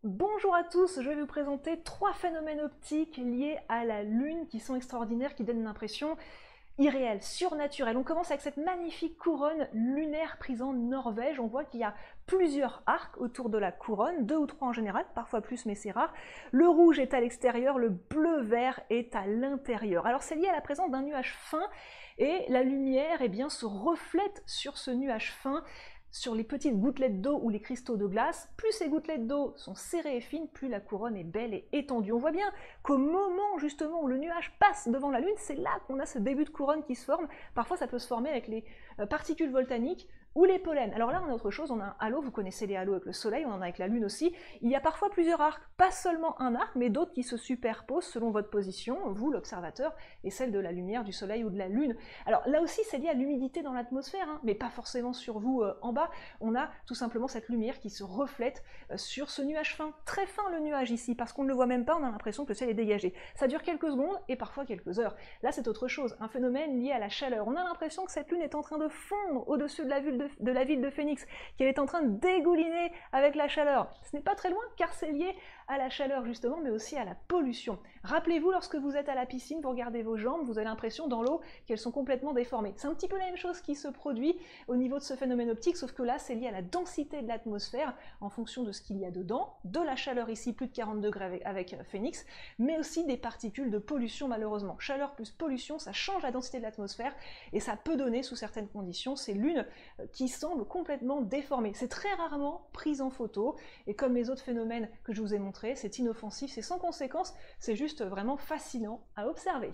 Bonjour à tous, je vais vous présenter 3 phénomènes optiques liés à la Lune qui sont extraordinaires, qui donnent une impression irréelle, surnaturelle. On commence avec cette magnifique couronne lunaire prise en Norvège. On voit qu'il y a plusieurs arcs autour de la couronne, 2 ou 3 en général, parfois plus mais c'est rare. Le rouge est à l'extérieur, le bleu-vert est à l'intérieur. Alors c'est lié à la présence d'un nuage fin et la lumière se reflète sur ce nuage fin, sur les petites gouttelettes d'eau ou les cristaux de glace. Plus ces gouttelettes d'eau sont serrées et fines, plus la couronne est belle et étendue. On voit bien qu'au moment justement où le nuage passe devant la Lune, c'est là qu'on a ce début de couronne qui se forme. Parfois ça peut se former avec les particules volcaniques ou les pollens. Alors là on a autre chose, on a un halo, vous connaissez les halos avec le Soleil, on en a avec la Lune aussi. Il y a parfois plusieurs arcs, pas seulement un arc, mais d'autres qui se superposent selon votre position, vous l'observateur, et celle de la lumière du Soleil ou de la Lune. Alors là aussi c'est lié à l'humidité dans l'atmosphère, mais pas forcément sur vous en bas. On a tout simplement cette lumière qui se reflète sur ce nuage fin. Très fin le nuage ici, parce qu'on ne le voit même pas, on a l'impression que le ciel est dégagé. Ça dure quelques secondes et parfois quelques heures. Là c'est autre chose, un phénomène lié à la chaleur. On a l'impression que cette lune est en train de fondre au-dessus de la ville de Phoenix, qu'elle est en train de dégouliner avec la chaleur. Ce n'est pas très loin car c'est lié à la chaleur justement, mais aussi à la pollution. Rappelez-vous, lorsque vous êtes à la piscine, vous regardez vos jambes, vous avez l'impression dans l'eau qu'elles sont complètement déformées. C'est un petit peu la même chose qui se produit au niveau de ce phénomène optique, sauf que là c'est lié à la densité de l'atmosphère en fonction de ce qu'il y a dedans, de la chaleur ici, plus de 40 degrés avec Phoenix, mais aussi des particules de pollution malheureusement. Chaleur plus pollution, ça change la densité de l'atmosphère et ça peut donner sous certaines conditions ces lunes qui semblent complètement déformées. C'est très rarement pris en photo et comme les autres phénomènes que je vous ai montrés, c'est inoffensif, c'est sans conséquence, c'est juste vraiment fascinant à observer.